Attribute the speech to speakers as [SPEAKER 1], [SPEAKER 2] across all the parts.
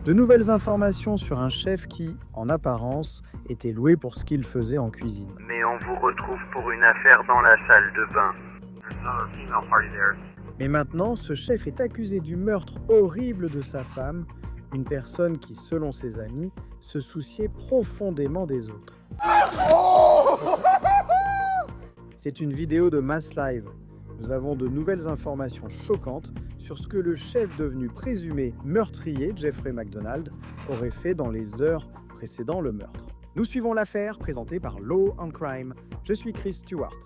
[SPEAKER 1] De nouvelles informations sur un chef qui, en apparence, était loué pour ce qu'il faisait en cuisine.
[SPEAKER 2] Mais on vous retrouve pour une affaire dans la salle de bain. There's another female party there.
[SPEAKER 1] Mais maintenant, ce chef est accusé du meurtre horrible de sa femme, une personne qui, selon ses amis, se souciait profondément des autres. C'est une vidéo de Mass Live. Nous avons de nouvelles informations choquantes sur ce que le chef devenu présumé meurtrier, Jeffrey MacDonald, aurait fait dans les heures précédant le meurtre. Nous suivons l'affaire présentée par Law and Crime. Je suis Chris Stewart.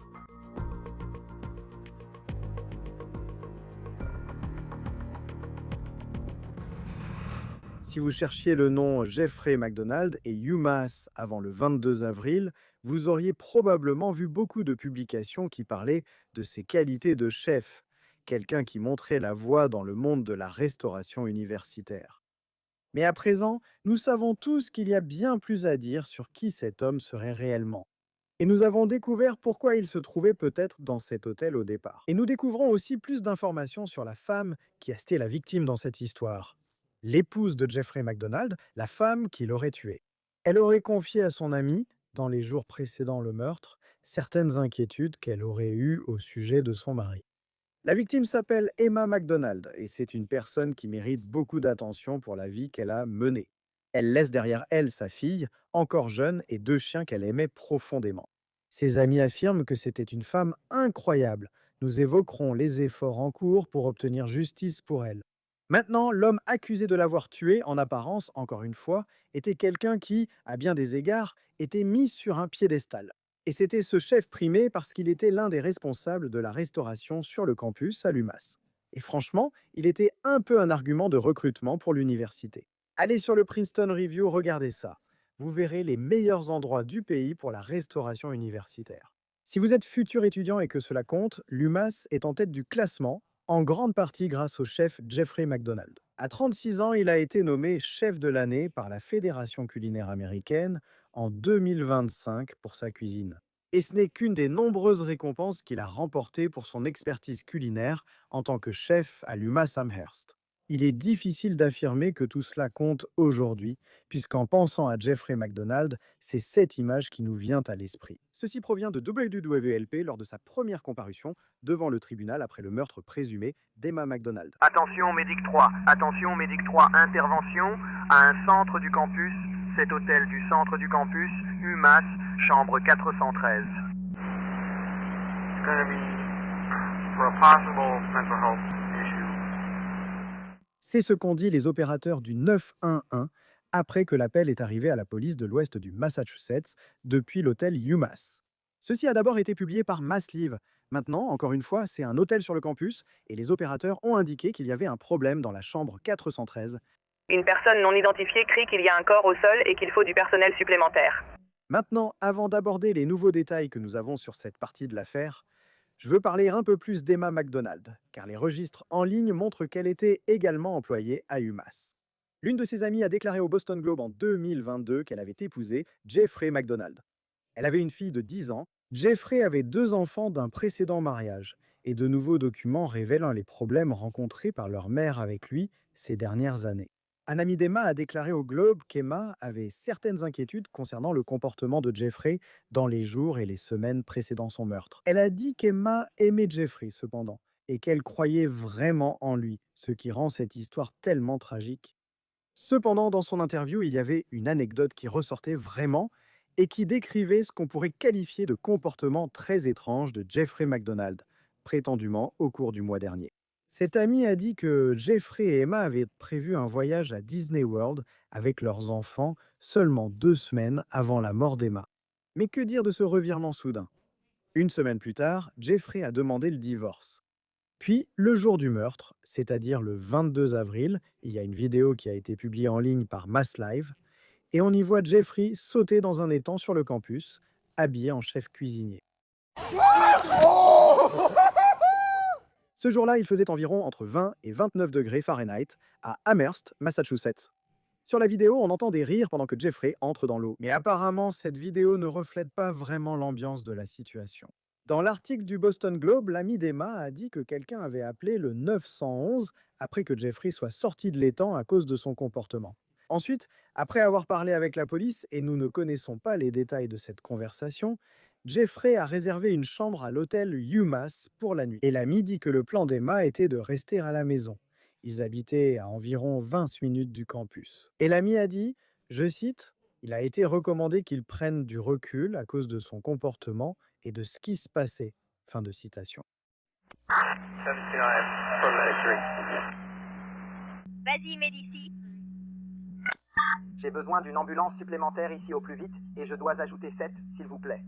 [SPEAKER 1] Si vous cherchiez le nom Jeffrey MacDonald et UMass avant le 22 avril, vous auriez probablement vu beaucoup de publications qui parlaient de ses qualités de chef, quelqu'un qui montrait la voie dans le monde de la restauration universitaire. Mais à présent, nous savons tous qu'il y a bien plus à dire sur qui cet homme serait réellement. Et nous avons découvert pourquoi il se trouvait peut-être dans cet hôtel au départ. Et nous découvrons aussi plus d'informations sur la femme qui a été la victime dans cette histoire. L'épouse de Jeffrey MacDonald, la femme qui l'aurait tué. Elle aurait confié à son amie, dans les jours précédant le meurtre, certaines inquiétudes qu'elle aurait eues au sujet de son mari. La victime s'appelle Emma MacDonald et c'est une personne qui mérite beaucoup d'attention pour la vie qu'elle a menée. Elle laisse derrière elle sa fille, encore jeune, et 2 chiens qu'elle aimait profondément. Ses amis affirment que c'était une femme incroyable. Nous évoquerons les efforts en cours pour obtenir justice pour elle. Maintenant, l'homme accusé de l'avoir tuée, en apparence, encore une fois, était quelqu'un qui, à bien des égards, était mis sur un piédestal. Et c'était ce chef primé parce qu'il était l'un des responsables de la restauration sur le campus à l'UMass. Et franchement, il était un peu un argument de recrutement pour l'université. Allez sur le Princeton Review, regardez ça. Vous verrez les meilleurs endroits du pays pour la restauration universitaire. Si vous êtes futur étudiant et que cela compte, l'UMass est en tête du classement, en grande partie grâce au chef Jeffrey MacDonald. À 36 ans, il a été nommé chef de l'année par la Fédération culinaire américaine en 2025 pour sa cuisine. Et ce n'est qu'une des nombreuses récompenses qu'il a remportées pour son expertise culinaire en tant que chef à l'UMass Amherst. Il est difficile d'affirmer que tout cela compte aujourd'hui, puisqu'en pensant à Jeffrey MacDonald, c'est cette image qui nous vient à l'esprit. Ceci provient de WWLP lors de sa première comparution devant le tribunal après le meurtre présumé d'Emma MacDonald.
[SPEAKER 2] Attention Médic 3, intervention à un centre du campus, cet hôtel du centre du campus, UMass, chambre 413. It's gonna be for a possible mental health issue.
[SPEAKER 1] C'est ce qu'ont dit les opérateurs du 911 après que l'appel est arrivé à la police de l'ouest du Massachusetts depuis l'hôtel UMass. Ceci a d'abord été publié par Masslive. Maintenant, encore une fois, c'est un hôtel sur le campus et les opérateurs ont indiqué qu'il y avait un problème dans la chambre 413.
[SPEAKER 3] Une personne non identifiée crie qu'il y a un corps au sol et qu'il faut du personnel supplémentaire.
[SPEAKER 1] Maintenant, avant d'aborder les nouveaux détails que nous avons sur cette partie de l'affaire, je veux parler un peu plus d'Emma MacDonald, car les registres en ligne montrent qu'elle était également employée à UMass. L'une de ses amies a déclaré au Boston Globe en 2022 qu'elle avait épousé Jeffrey MacDonald. Elle avait une fille de 10 ans. Jeffrey avait 2 enfants d'un précédent mariage, et de nouveaux documents révèlent les problèmes rencontrés par leur mère avec lui ces dernières années. Un ami d'Emma a déclaré au Globe qu'Emma avait certaines inquiétudes concernant le comportement de Jeffrey dans les jours et les semaines précédant son meurtre. Elle a dit qu'Emma aimait Jeffrey cependant, et qu'elle croyait vraiment en lui, ce qui rend cette histoire tellement tragique. Cependant, dans son interview, il y avait une anecdote qui ressortait vraiment et qui décrivait ce qu'on pourrait qualifier de comportement très étrange de Jeffrey MacDonald, prétendument au cours du mois dernier. Cet ami a dit que Jeffrey et Emma avaient prévu un voyage à Disney World avec leurs enfants seulement 2 semaines avant la mort d'Emma. Mais que dire de ce revirement soudain? Une semaine plus tard, Jeffrey a demandé le divorce. Puis, le jour du meurtre, c'est-à-dire le 22 avril, il y a une vidéo qui a été publiée en ligne par Mass Live, et on y voit Jeffrey sauter dans un étang sur le campus, habillé en chef cuisinier. Ce jour-là, il faisait environ entre 20 et 29 degrés Fahrenheit à Amherst, Massachusetts. Sur la vidéo, on entend des rires pendant que Jeffrey entre dans l'eau. Mais apparemment, cette vidéo ne reflète pas vraiment l'ambiance de la situation. Dans l'article du Boston Globe, l'ami d'Emma a dit que quelqu'un avait appelé le 911 après que Jeffrey soit sorti de l'étang à cause de son comportement. Ensuite, après avoir parlé avec la police, et nous ne connaissons pas les détails de cette conversation, Jeffrey a réservé une chambre à l'hôtel UMass pour la nuit. Et l'ami dit que le plan d'Emma était de rester à la maison. Ils habitaient à environ 20 minutes du campus. Et l'ami a dit, je cite, il a été recommandé qu'il prenne du recul à cause de son comportement et de ce qui se passait. Fin de citation.
[SPEAKER 4] Vas-y, Médici.
[SPEAKER 2] J'ai besoin d'une ambulance supplémentaire ici au plus vite et je dois ajouter 7, s'il vous plaît.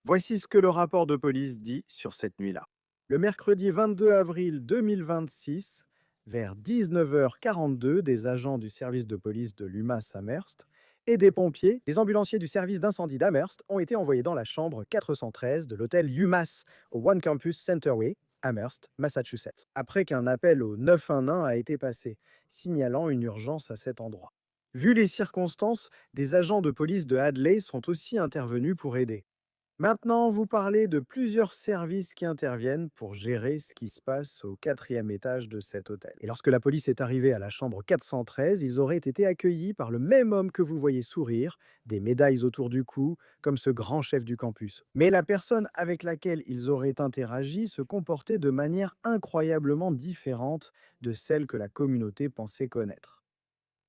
[SPEAKER 1] Voici ce que le rapport de police dit sur cette nuit-là. Le mercredi 22 avril 2026, vers 19h42, des agents du service de police de l'UMass Amherst et des pompiers, des ambulanciers du service d'incendie d'Amherst ont été envoyés dans la chambre 413 de l'hôtel UMass au One Campus Centerway, Amherst, Massachusetts, après qu'un appel au 911 a été passé, signalant une urgence à cet endroit. Vu les circonstances, des agents de police de Hadley sont aussi intervenus pour aider. Maintenant, vous parlez de plusieurs services qui interviennent pour gérer ce qui se passe au 4e étage de cet hôtel. Et lorsque la police est arrivée à la chambre 413, ils auraient été accueillis par le même homme que vous voyez sourire, des médailles autour du cou, comme ce grand chef du campus. Mais la personne avec laquelle ils auraient interagi se comportait de manière incroyablement différente de celle que la communauté pensait connaître.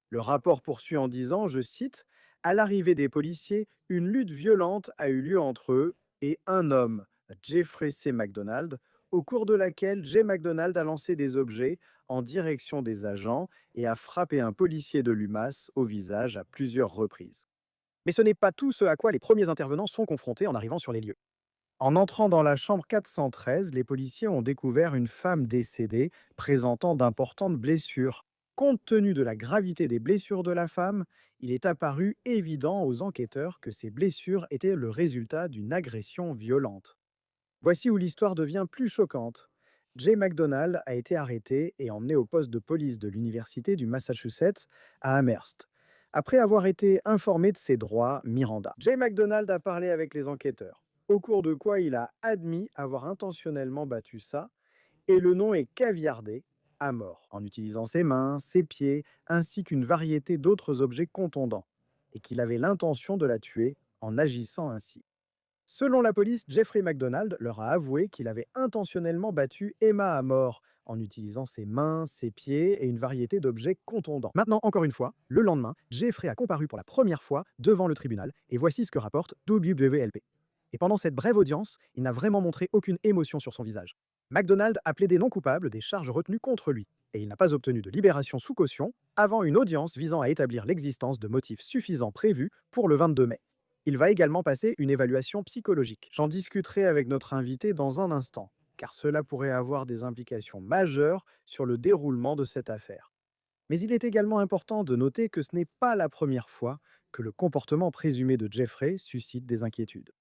[SPEAKER 1] Le rapport poursuit en disant, je cite, à l'arrivée des policiers, une lutte violente a eu lieu entre eux et un homme, Jeffrey C. MacDonald, au cours de laquelle J. MacDonald a lancé des objets en direction des agents et a frappé un policier de l'UMass au visage à plusieurs reprises. Mais ce n'est pas tout ce à quoi les premiers intervenants sont confrontés en arrivant sur les lieux. En entrant dans la chambre 413, les policiers ont découvert une femme décédée présentant d'importantes blessures. Compte tenu de la gravité des blessures de la femme, il est apparu évident aux enquêteurs que ces blessures étaient le résultat d'une agression violente. Voici où l'histoire devient plus choquante. Jay McDonald a été arrêté et emmené au poste de police de l'Université du Massachusetts à Amherst, après avoir été informé de ses droits Miranda. Jay McDonald a parlé avec les enquêteurs, au cours de quoi il a admis avoir intentionnellement battu ça, et le nom est caviardé à mort, en utilisant ses mains, ses pieds, ainsi qu'une variété d'autres objets contondants, et qu'il avait l'intention de la tuer en agissant ainsi. Selon la police, Jeffrey MacDonald leur a avoué qu'il avait intentionnellement battu Emma à mort en utilisant ses mains, ses pieds et une variété d'objets contondants. Maintenant, encore une fois, le lendemain, Jeffrey a comparu pour la première fois devant le tribunal et voici ce que rapporte WWLP. Et pendant cette brève audience, il n'a vraiment montré aucune émotion sur son visage. MacDonald a plaidé non coupable des charges retenues contre lui et il n'a pas obtenu de libération sous caution avant une audience visant à établir l'existence de motifs suffisants prévus pour le 22 mai. Il va également passer une évaluation psychologique. J'en discuterai avec notre invité dans un instant, car cela pourrait avoir des implications majeures sur le déroulement de cette affaire. Mais il est également important de noter que ce n'est pas la première fois que le comportement présumé de Jeffrey suscite des inquiétudes.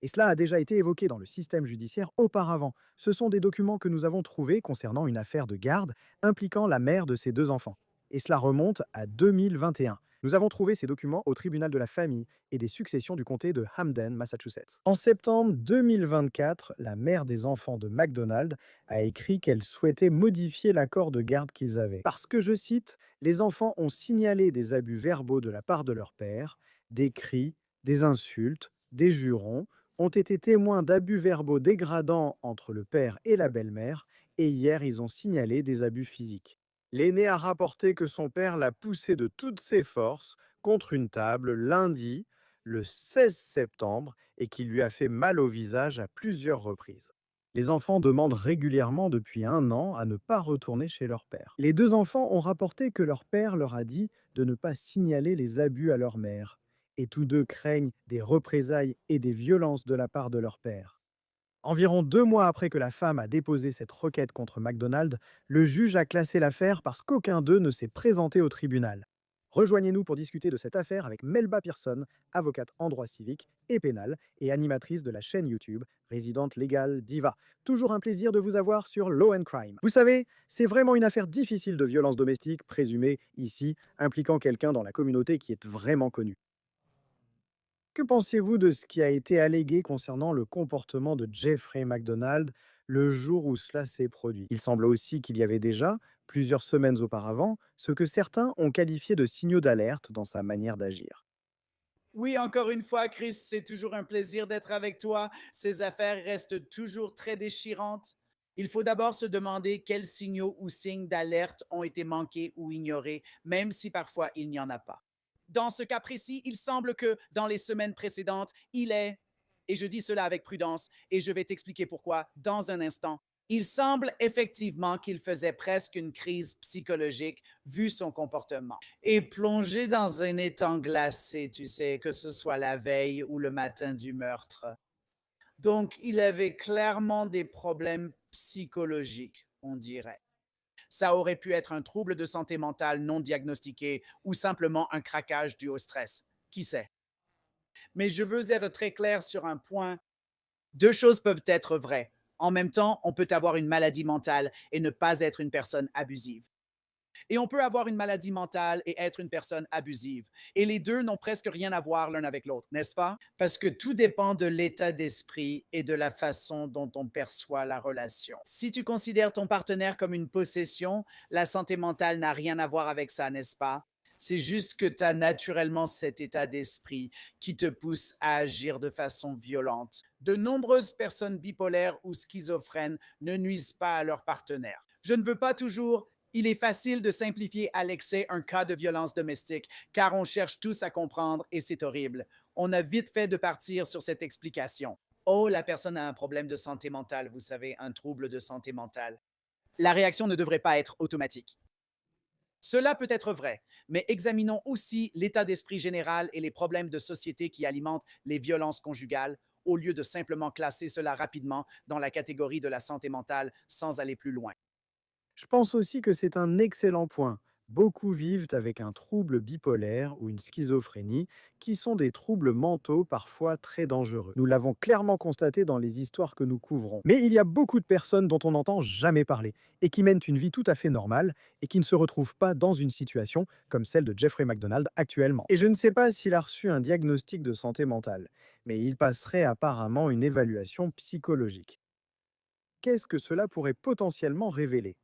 [SPEAKER 1] Et cela a déjà été évoqué dans le système judiciaire auparavant. Ce sont des documents que nous avons trouvés concernant une affaire de garde impliquant la mère de ses 2 enfants. Et cela remonte à 2021. Nous avons trouvé ces documents au tribunal de la famille et des successions du comté de Hamden, Massachusetts. En septembre 2024, la mère des enfants de MacDonald a écrit qu'elle souhaitait modifier l'accord de garde qu'ils avaient. Parce que, je cite, les enfants ont signalé des abus verbaux de la part de leur père, des cris, des insultes, des jurons, ont été témoins d'abus verbaux dégradants entre le père et la belle-mère, et hier ils ont signalé des abus physiques. L'aîné a rapporté que son père l'a poussé de toutes ses forces contre une table lundi, le 16 septembre, et qu'il lui a fait mal au visage à plusieurs reprises. Les enfants demandent régulièrement depuis 1 an à ne pas retourner chez leur père. Les 2 enfants ont rapporté que leur père leur a dit de ne pas signaler les abus à leur mère, et tous 2 craignent des représailles et des violences de la part de leur père. Environ 2 mois après que la femme a déposé cette requête contre MacDonald, le juge a classé l'affaire parce qu'aucun d'eux ne s'est présenté au tribunal. Rejoignez-nous pour discuter de cette affaire avec Melba Pearson, avocate en droit civique et pénal et animatrice de la chaîne YouTube Résidente Légale Diva. Toujours un plaisir de vous avoir sur Law and Crime. Vous savez, c'est vraiment une affaire difficile de violence domestique présumée ici, impliquant quelqu'un dans la communauté qui est vraiment connu. Que pensez-vous de ce qui a été allégué concernant le comportement de Jeffrey MacDonald le jour où cela s'est produit? Il semble aussi qu'il y avait déjà plusieurs semaines auparavant, ce que certains ont qualifié de signaux d'alerte dans sa manière d'agir.
[SPEAKER 5] Oui, encore une fois, Chris, c'est toujours un plaisir d'être avec toi. Ces affaires restent toujours très déchirantes. Il faut d'abord se demander quels signaux ou signes d'alerte ont été manqués ou ignorés, même si parfois il n'y en a pas. Dans ce cas précis, il semble que dans les semaines précédentes, et je dis cela avec prudence, et je vais t'expliquer pourquoi dans un instant, il semble effectivement qu'il faisait presque une crise psychologique vu son comportement et plongé dans un étang glacé, tu sais, que ce soit la veille ou le matin du meurtre. Donc, il avait clairement des problèmes psychologiques, on dirait. Ça aurait pu être un trouble de santé mentale non diagnostiqué ou simplement un craquage dû au stress. Qui sait? Mais je veux être très clair sur un point. Deux choses peuvent être vraies. En même temps, on peut avoir une maladie mentale et ne pas être une personne abusive. Et on peut avoir une maladie mentale et être une personne abusive. Et les deux n'ont presque rien à voir l'un avec l'autre, n'est-ce pas? Parce que tout dépend de l'état d'esprit et de la façon dont on perçoit la relation. Si tu considères ton partenaire comme une possession, la santé mentale n'a rien à voir avec ça, n'est-ce pas? C'est juste que tu as naturellement cet état d'esprit qui te pousse à agir de façon violente. De nombreuses personnes bipolaires ou schizophrènes ne nuisent pas à leur partenaire. Je ne veux pas toujours. Il est facile de simplifier à l'excès un cas de violence domestique, car on cherche tous à comprendre et c'est horrible. On a vite fait de partir sur cette explication. Oh, la personne a un problème de santé mentale, vous savez, un trouble de santé mentale. La réaction ne devrait pas être automatique. Cela peut être vrai, mais examinons aussi l'état d'esprit général et les problèmes de société qui alimentent les violences conjugales, au lieu de simplement classer cela rapidement dans la catégorie de la santé mentale sans aller plus loin.
[SPEAKER 1] Je pense aussi que c'est un excellent point. Beaucoup vivent avec un trouble bipolaire ou une schizophrénie, qui sont des troubles mentaux parfois très dangereux. Nous l'avons clairement constaté dans les histoires que nous couvrons. Mais il y a beaucoup de personnes dont on n'entend jamais parler, et qui mènent une vie tout à fait normale, et qui ne se retrouvent pas dans une situation comme celle de Jeffrey MacDonald actuellement. Et je ne sais pas s'il a reçu un diagnostic de santé mentale, mais il passerait apparemment une évaluation psychologique. Qu'est-ce que cela pourrait potentiellement révéler?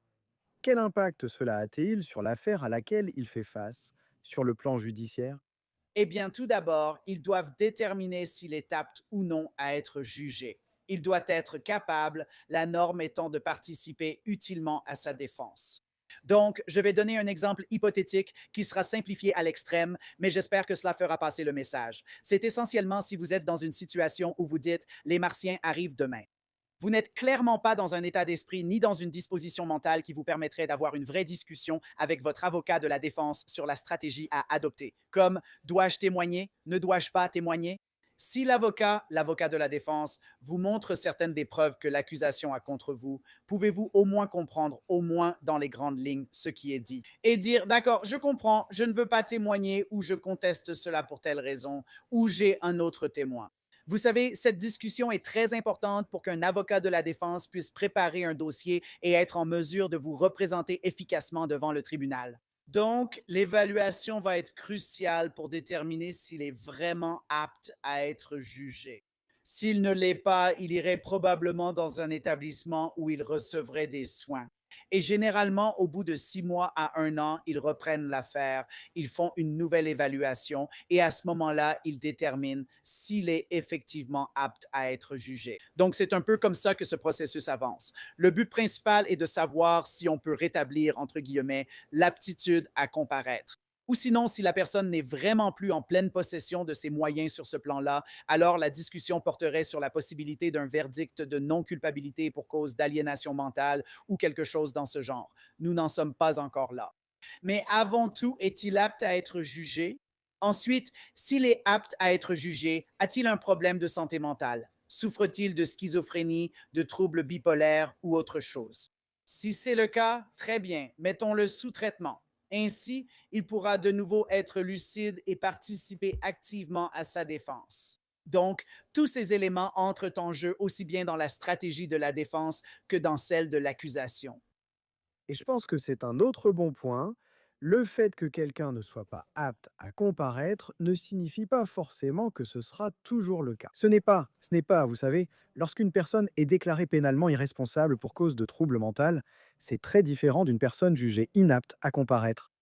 [SPEAKER 1] Quel impact cela a-t-il sur l'affaire à laquelle il fait face, sur le plan judiciaire?
[SPEAKER 5] Eh bien, tout d'abord, ils doivent déterminer s'il est apte ou non à être jugé. Il doit être capable, la norme étant de participer utilement à sa défense. Donc, je vais donner un exemple hypothétique qui sera simplifié à l'extrême, mais j'espère que cela fera passer le message. C'est essentiellement si vous êtes dans une situation où vous dites les Martiens arrivent demain. Vous n'êtes clairement pas dans un état d'esprit ni dans une disposition mentale qui vous permettrait d'avoir une vraie discussion avec votre avocat de la défense sur la stratégie à adopter, comme dois-je témoigner, ne dois-je pas témoigner? Si l'avocat de la défense, vous montre certaines des preuves que l'accusation a contre vous, pouvez-vous au moins comprendre, au moins dans les grandes lignes, ce qui est dit et dire, d'accord, je comprends, je ne veux pas témoigner ou je conteste cela pour telle raison ou j'ai un autre témoin. Vous savez, cette discussion est très importante pour qu'un avocat de la défense puisse préparer un dossier et être en mesure de vous représenter efficacement devant le tribunal. Donc, l'évaluation va être cruciale pour déterminer s'il est vraiment apte à être jugé. S'il ne l'est pas, il irait probablement dans un établissement où il recevrait des soins. Et généralement, au bout de 6 mois à 1 an, ils reprennent l'affaire, ils font une nouvelle évaluation et à ce moment-là, ils déterminent s'il est effectivement apte à être jugé. Donc, c'est un peu comme ça que ce processus avance. Le but principal est de savoir si on peut rétablir, entre guillemets, l'aptitude à comparaître. Ou sinon, si la personne n'est vraiment plus en pleine possession de ses moyens sur ce plan-là, alors la discussion porterait sur la possibilité d'un verdict de non-culpabilité pour cause d'aliénation mentale ou quelque chose dans ce genre. Nous n'en sommes pas encore là. Mais avant tout, est-il apte à être jugé? Ensuite, s'il est apte à être jugé, a-t-il un problème de santé mentale? Souffre-t-il de schizophrénie, de troubles bipolaires ou autre chose? Si c'est le cas, très bien, mettons-le sous traitement. Ainsi, il pourra de nouveau être lucide et participer activement à sa défense. Donc, tous ces éléments entrent en jeu aussi bien dans la stratégie de la défense que dans celle de l'accusation.
[SPEAKER 1] Et je pense que c'est un autre bon point. Le fait que quelqu'un ne soit pas apte à comparaître ne signifie pas forcément que ce sera toujours le cas. Ce n'est pas, vous savez, lorsqu'une personne est déclarée pénalement irresponsable pour cause de trouble mental, c'est très différent d'une personne jugée inapte à comparaître.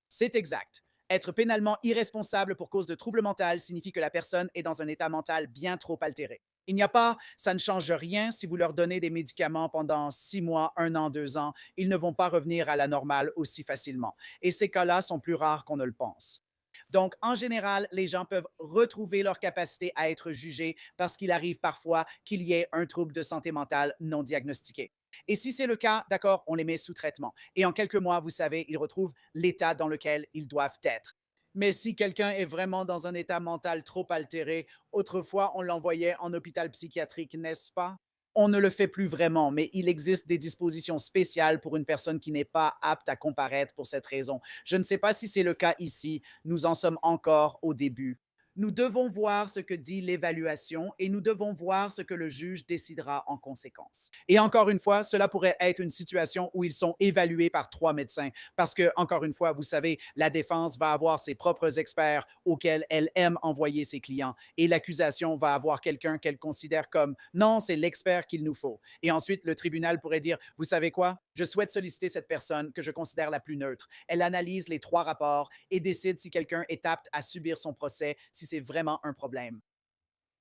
[SPEAKER 5] C'est exact. Être pénalement irresponsable pour cause de trouble mental signifie que la personne est dans un état mental bien trop altéré. Il n'y a pas, ça ne change rien si vous leur donnez des médicaments pendant 6 mois, 1 an, 2 ans, ils ne vont pas revenir à la normale aussi facilement. Et ces cas-là sont plus rares qu'on ne le pense. Donc, en général, les gens peuvent retrouver leur capacité à être jugés parce qu'il arrive parfois qu'il y ait un trouble de santé mentale non diagnostiqué. Et si c'est le cas, d'accord, on les met sous traitement. Et en quelques mois, vous savez, ils retrouvent l'état dans lequel ils doivent être. Mais si quelqu'un est vraiment dans un état mental trop altéré, autrefois on l'envoyait en hôpital psychiatrique, n'est-ce pas? On ne le fait plus vraiment, mais il existe des dispositions spéciales pour une personne qui n'est pas apte à comparaître pour cette raison. Je ne sais pas si c'est le cas ici, nous en sommes encore au début. Nous devons voir ce que dit l'évaluation et nous devons voir ce que le juge décidera en conséquence. Et encore une fois, cela pourrait être une situation où ils sont évalués par 3 médecins parce que, encore une fois, vous savez, la défense va avoir ses propres experts auxquels elle aime envoyer ses clients et l'accusation va avoir quelqu'un qu'elle considère comme non, c'est l'expert qu'il nous faut. Et ensuite, le tribunal pourrait dire, vous savez quoi, je souhaite solliciter cette personne que je considère la plus neutre. Elle analyse les 3 rapports et décide si quelqu'un est apte à subir son procès, si c'est vraiment un problème.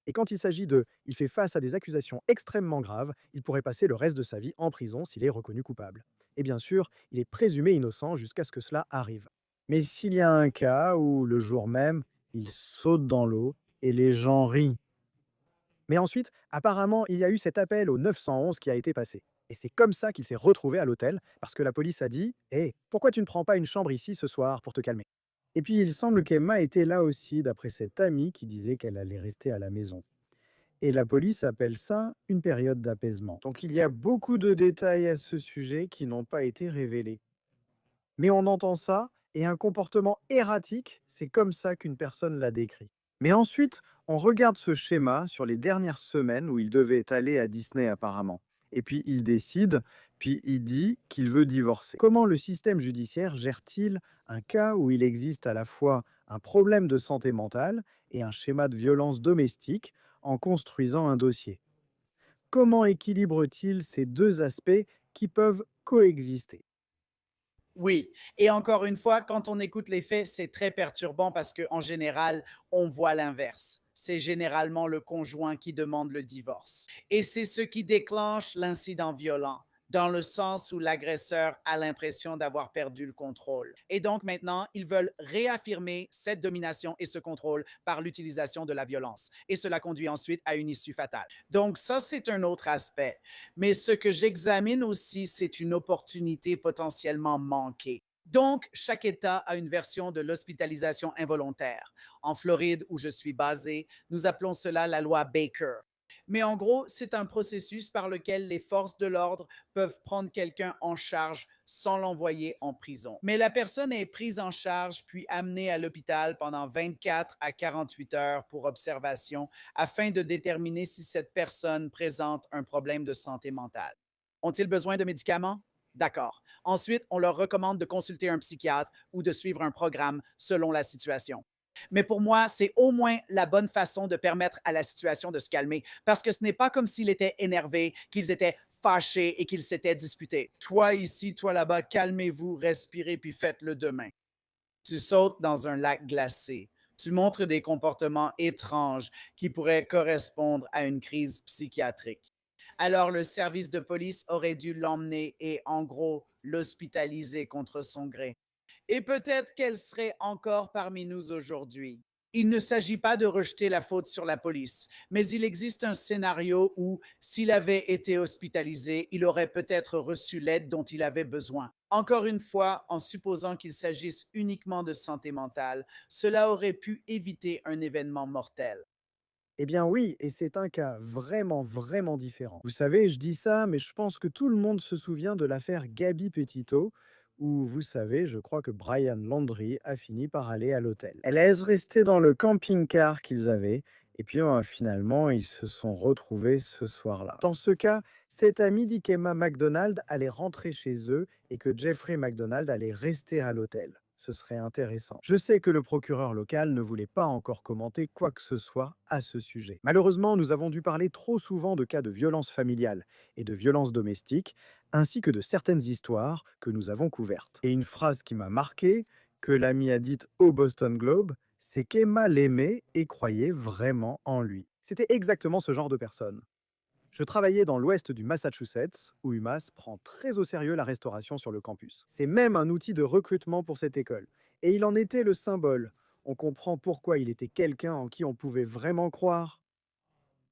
[SPEAKER 1] Et quand il s'agit de il fait face à des accusations extrêmement graves, il pourrait passer le reste de sa vie en prison s'il est reconnu coupable. Et bien sûr, il est présumé innocent jusqu'à ce que cela arrive. Mais s'il y a un cas où, le jour même, il saute dans l'eau et les gens rient. Mais ensuite, apparemment, il y a eu cet appel au 911 qui a été passé. Et c'est comme ça qu'il s'est retrouvé à l'hôtel, parce que la police a dit hé, pourquoi tu ne prends pas une chambre ici ce soir pour te calmer? Et puis il semble qu'Emma était là aussi, d'après cette amie qui disait qu'elle allait rester à la maison. Et la police appelle ça une période d'apaisement. Donc il y a beaucoup de détails à ce sujet qui n'ont pas été révélés. Mais on entend ça, et un comportement erratique, c'est comme ça qu'une personne l'a décrit. Mais ensuite, on regarde ce schéma sur les dernières semaines où il devait aller à Disney apparemment. Et puis il décide, puis il dit qu'il veut divorcer. Comment le système judiciaire gère-t-il un cas où il existe à la fois un problème de santé mentale et un schéma de violence domestique en construisant un dossier? Comment équilibre-t-il ces deux aspects qui peuvent coexister?
[SPEAKER 5] Oui, et encore une fois, quand on écoute les faits, c'est très perturbant parce qu'en général, on voit l'inverse. C'est généralement le conjoint qui demande le divorce. Et c'est ce qui déclenche l'incident violent, dans le sens où l'agresseur a l'impression d'avoir perdu le contrôle. Et donc maintenant, ils veulent réaffirmer cette domination et ce contrôle par l'utilisation de la violence. Et cela conduit ensuite à une issue fatale. Donc ça, c'est un autre aspect. Mais ce que j'examine aussi, c'est une opportunité potentiellement manquée. Donc, chaque État a une version de l'hospitalisation involontaire. En Floride, où je suis basé, nous appelons cela la loi Baker. Mais en gros, c'est un processus par lequel les forces de l'ordre peuvent prendre quelqu'un en charge sans l'envoyer en prison. Mais la personne est prise en charge puis amenée à l'hôpital pendant 24 à 48 heures pour observation afin de déterminer si cette personne présente un problème de santé mentale. Ont-ils besoin de médicaments? D'accord. Ensuite, on leur recommande de consulter un psychiatre ou de suivre un programme selon la situation. Mais pour moi, c'est au moins la bonne façon de permettre à la situation de se calmer, parce que ce n'est pas comme s'ils étaient énervés, qu'ils étaient fâchés et qu'ils s'étaient disputés. Toi ici, toi là-bas, calmez-vous, respirez, puis faites-le demain. Tu sautes dans un lac glacé. Tu montres des comportements étranges qui pourraient correspondre à une crise psychiatrique. Alors le service de police aurait dû l'emmener et, en gros, l'hospitaliser contre son gré. Et peut-être qu'elle serait encore parmi nous aujourd'hui. Il ne s'agit pas de rejeter la faute sur la police, mais il existe un scénario où, s'il avait été hospitalisé, il aurait peut-être reçu l'aide dont il avait besoin. Encore une fois, en supposant qu'il s'agisse uniquement de santé mentale, cela aurait pu éviter un événement mortel.
[SPEAKER 1] Eh bien oui, et c'est un cas vraiment, vraiment différent. Vous savez, je dis ça, mais je pense que tout le monde se souvient de l'affaire Gabi Petito, où, vous savez, je crois que Brian Landry a fini par aller à l'hôtel. Elle est restée dans le camping-car qu'ils avaient, Et puis finalement, ils se sont retrouvés ce soir-là. Dans ce cas, cet ami dit qu'Emma McDonald allait rentrer chez eux et que Jeffrey McDonald allait rester à l'hôtel. Ce serait intéressant. Je sais que le procureur local ne voulait pas encore commenter quoi que ce soit à ce sujet. Malheureusement, nous avons dû parler trop souvent de cas de violence familiale et de violence domestique, ainsi que de certaines histoires que nous avons couvertes. Et une phrase qui m'a marqué, que l'ami a dite au Boston Globe, c'est qu'Emma l'aimait et croyait vraiment en lui. C'était exactement ce genre de personne. Je travaillais dans l'ouest du Massachusetts, où UMass prend très au sérieux la restauration sur le campus. C'est même un outil de recrutement pour cette école. Et il en était le symbole. On comprend pourquoi il était quelqu'un en qui on pouvait vraiment croire.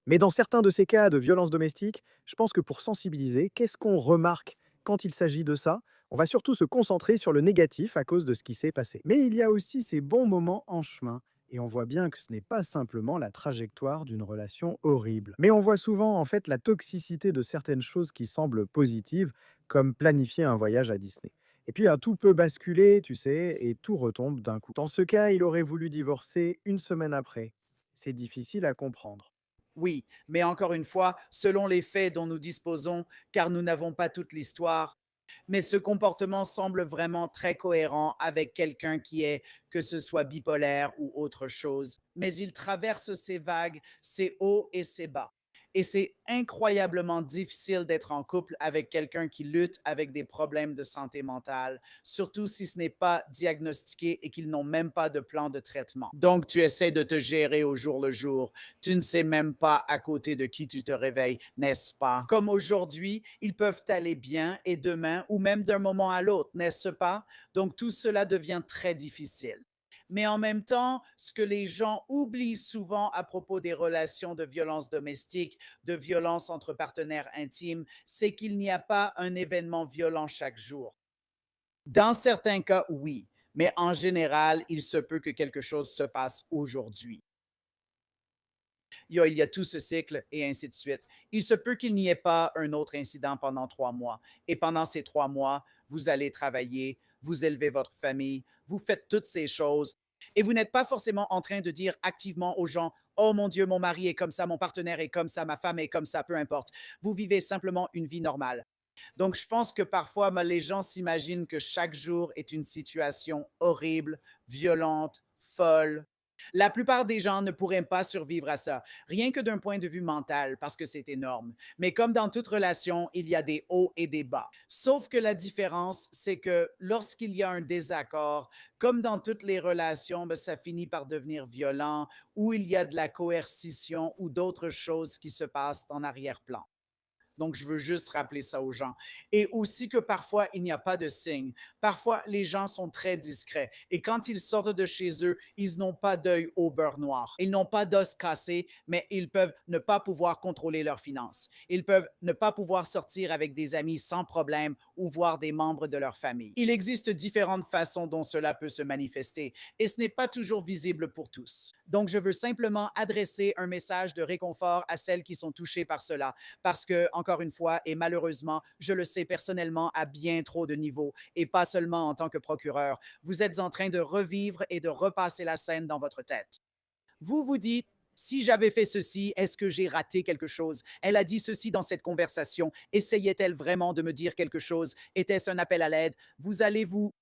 [SPEAKER 1] Mais dans certains de ces cas de violence domestique, je pense que pour sensibiliser, qu'est-ce qu'on remarque quand il s'agit de ça? On va surtout se concentrer sur le négatif à cause de ce qui s'est passé. Mais il y a aussi ces bons moments en chemin. Et on voit bien que ce n'est pas simplement la trajectoire d'une relation horrible. Mais on voit souvent en fait la toxicité de certaines choses qui semblent positives, comme planifier un voyage à Disney. Et puis tout peut basculer, tu sais, et tout retombe d'un coup. Dans ce cas, il aurait voulu divorcer une semaine après. C'est difficile à comprendre.
[SPEAKER 5] Oui, mais encore une fois, selon les faits dont nous disposons, car nous n'avons pas toute l'histoire, mais ce comportement semble vraiment très cohérent avec quelqu'un qui est, que ce soit bipolaire ou autre chose. Mais il traverse ces vagues, ces hauts et ces bas. Et c'est incroyablement difficile d'être en couple avec quelqu'un qui lutte avec des problèmes de santé mentale, surtout si ce n'est pas diagnostiqué et qu'ils n'ont même pas de plan de traitement. Donc, tu essaies de te gérer au jour le jour. Tu ne sais même pas à côté de qui tu te réveilles, n'est-ce pas? Comme aujourd'hui, ils peuvent aller bien et demain, ou même d'un moment à l'autre, n'est-ce pas? Donc, tout cela devient très difficile. Mais en même temps, ce que les gens oublient souvent à propos des relations de violence domestique, de violence entre partenaires intimes, c'est qu'il n'y a pas un événement violent chaque jour. Dans certains cas, oui, mais en général, il se peut que quelque chose se passe aujourd'hui. Il y a tout ce cycle et ainsi de suite. Il se peut qu'il n'y ait pas un autre incident pendant 3 mois. Et pendant ces 3 mois, vous allez travailler, vous élevez votre famille, vous faites toutes ces choses. Et vous n'êtes pas forcément en train de dire activement aux gens, oh mon Dieu, mon mari est comme ça, mon partenaire est comme ça, ma femme est comme ça, peu importe. Vous vivez simplement une vie normale. Donc, je pense que parfois, les gens s'imaginent que chaque jour est une situation horrible, violente, folle. La plupart des gens ne pourraient pas survivre à ça, rien que d'un point de vue mental, parce que c'est énorme. Mais comme dans toute relation, il y a des hauts et des bas. Sauf que la différence, c'est que lorsqu'il y a un désaccord, comme dans toutes les relations, ça finit par devenir violent, ou il y a de la coercition ou d'autres choses qui se passent en arrière-plan. Donc, je veux juste rappeler ça aux gens. Et aussi que parfois, il n'y a pas de signe. Parfois, les gens sont très discrets. Et quand ils sortent de chez eux, ils n'ont pas d'œil au beurre noir. Ils n'ont pas d'os cassé, mais ils peuvent ne pas pouvoir contrôler leurs finances. Ils peuvent ne pas pouvoir sortir avec des amis sans problème ou voir des membres de leur famille. Il existe différentes façons dont cela peut se manifester et ce n'est pas toujours visible pour tous. Donc, je veux simplement adresser un message de réconfort à celles qui sont touchées par cela parce que, encore une fois, et malheureusement, je le sais personnellement à bien trop de niveaux, et pas seulement en tant que procureur, vous êtes en train de revivre et de repasser la scène dans votre tête. Vous vous dites, si j'avais fait ceci, est-ce que j'ai raté quelque chose? Elle a dit ceci dans cette conversation. Essayait-elle vraiment de me dire quelque chose? Était-ce un appel à l'aide? Vous allez vous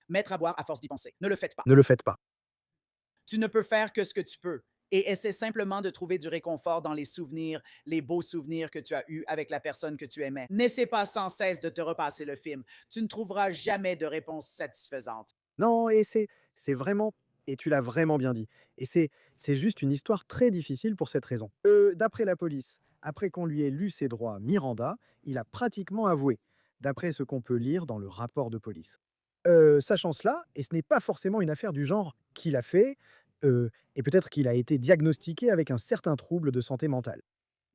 [SPEAKER 5] mettre à boire à force d'y penser. Ne le faites pas.
[SPEAKER 1] Ne le faites pas.
[SPEAKER 5] Tu ne peux faire que ce que tu peux. Et essaie simplement de trouver du réconfort dans les souvenirs, les beaux souvenirs que tu as eus avec la personne que tu aimais. N'essaie pas sans cesse de te repasser le film. Tu ne trouveras jamais de réponse satisfaisante.
[SPEAKER 1] Non, et c'est vraiment et tu l'as vraiment bien dit. Et c'est juste une histoire très difficile pour cette raison. D'après la police, après qu'on lui ait lu ses droits Miranda, il a pratiquement avoué, d'après ce qu'on peut lire dans le rapport de police. Sachant cela, et ce n'est pas forcément une affaire du genre qu'il a fait, et peut-être qu'il a été diagnostiqué avec un certain trouble de santé mentale.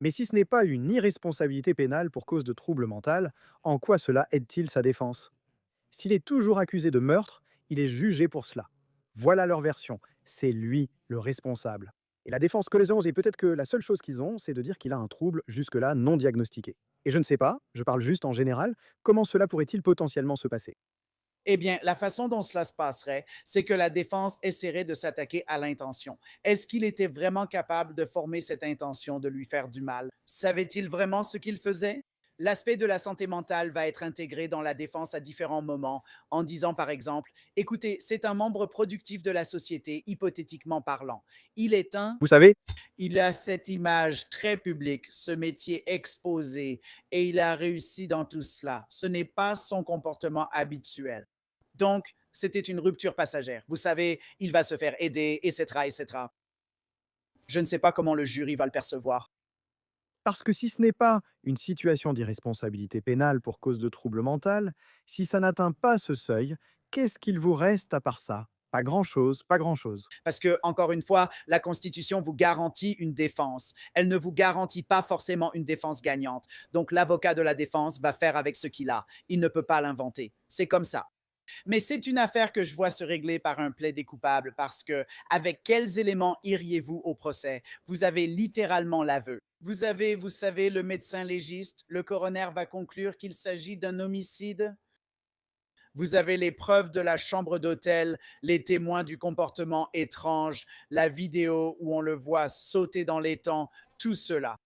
[SPEAKER 1] Mais si ce n'est pas une irresponsabilité pénale pour cause de trouble mental, en quoi cela aide-t-il sa défense? S'il est toujours accusé de meurtre, il est jugé pour cela. Voilà leur version. C'est lui le responsable. Et la défense que les ont, et peut-être que la seule chose qu'ils ont, c'est de dire qu'il a un trouble jusque-là non diagnostiqué. Et je ne sais pas, je parle juste en général, comment cela pourrait-il potentiellement se passer?
[SPEAKER 5] Eh bien, la façon dont cela se passerait, c'est que la défense essaierait de s'attaquer à l'intention. Est-ce qu'il était vraiment capable de former cette intention de lui faire du mal? Savait-il vraiment ce qu'il faisait? L'aspect de la santé mentale va être intégré dans la défense à différents moments, en disant par exemple, écoutez, c'est un membre productif de la société, hypothétiquement parlant. Il est un,
[SPEAKER 1] Vous savez,
[SPEAKER 5] il a cette image très publique, ce métier exposé, et il a réussi dans tout cela. Ce n'est pas son comportement habituel. Donc, c'était une rupture passagère. Vous savez, il va se faire aider, etc., etc. Je ne sais pas comment le jury va le percevoir.
[SPEAKER 1] parce que si ce n'est pas une situation d'irresponsabilité pénale pour cause de trouble mental, si ça n'atteint pas ce seuil, qu'est-ce qu'il vous reste à part ça? Pas grand-chose, pas grand-chose.
[SPEAKER 5] Parce que, encore une fois, la Constitution vous garantit une défense. Elle ne vous garantit pas forcément une défense gagnante. Donc, l'avocat de la défense va faire avec ce qu'il a. Il ne peut pas l'inventer. C'est comme ça. Mais c'est une affaire que je vois se régler par un plaidé coupable parce que, avec quels éléments iriez-vous au procès? Vous avez littéralement l'aveu. Vous avez, vous savez, le médecin légiste, le coroner va conclure qu'il s'agit d'un homicide. Vous avez les preuves de la chambre d'hôtel, les témoins du comportement étrange, la vidéo où on le voit sauter dans l'étang, tout cela.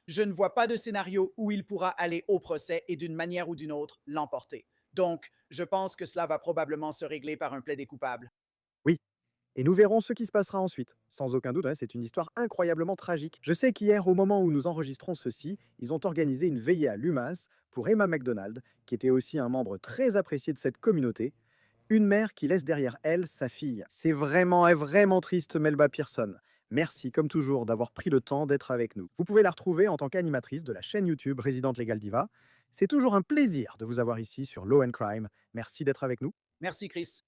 [SPEAKER 5] Je ne vois pas de scénario où il pourra aller au procès et d'une manière ou d'une autre l'emporter. Donc, je pense que cela va probablement se régler par un plaidé coupable.
[SPEAKER 1] Oui, et nous verrons ce qui se passera ensuite. Sans aucun doute, ouais, c'est une histoire incroyablement tragique. Je sais qu'hier, au moment où nous enregistrons ceci, ils ont organisé une veillée à l'UMass pour Emma MacDonald, qui était aussi un membre très apprécié de cette communauté, une mère qui laisse derrière elle sa fille. C'est vraiment triste, Melba Pearson. Merci, comme toujours, d'avoir pris le temps d'être avec nous. Vous pouvez la retrouver en tant qu'animatrice de la chaîne YouTube Resident Legal Diva. C'est toujours un plaisir de vous avoir ici sur Law and Crime. Merci d'être avec nous.
[SPEAKER 5] Merci, Chris.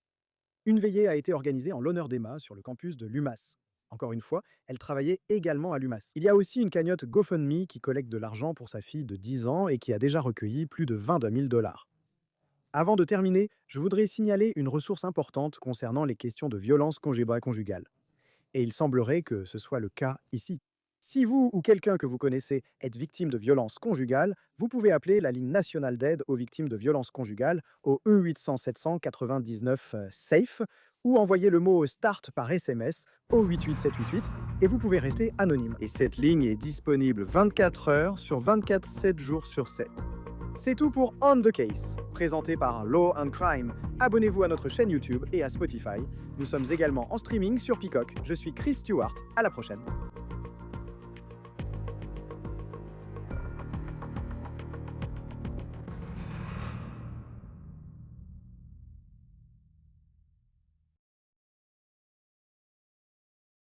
[SPEAKER 1] Une veillée a été organisée en l'honneur d'Emma sur le campus de l'UMass. Encore une fois, elle travaillait également à l'UMass. Il y a aussi une cagnotte GoFundMe qui collecte de l'argent pour sa fille de 10 ans et qui a déjà recueilli plus de 22 000 dollars. Avant de terminer, je voudrais signaler une ressource importante concernant les questions de violence conjugale. Et il semblerait que ce soit le cas ici. Si vous ou quelqu'un que vous connaissez êtes victime de violences conjugales, vous pouvez appeler la ligne nationale d'aide aux victimes de violences conjugales au E-800-799-SAFE ou envoyer le mot START par SMS au 88788 et vous pouvez rester anonyme. Et cette ligne est disponible 24 heures sur 24, 7 jours sur 7. C'est tout pour On the Case, présenté par Law and Crime. Abonnez-vous à notre chaîne YouTube et à Spotify. Nous sommes également en streaming sur Peacock. Je suis Chris Stewart. À la prochaine.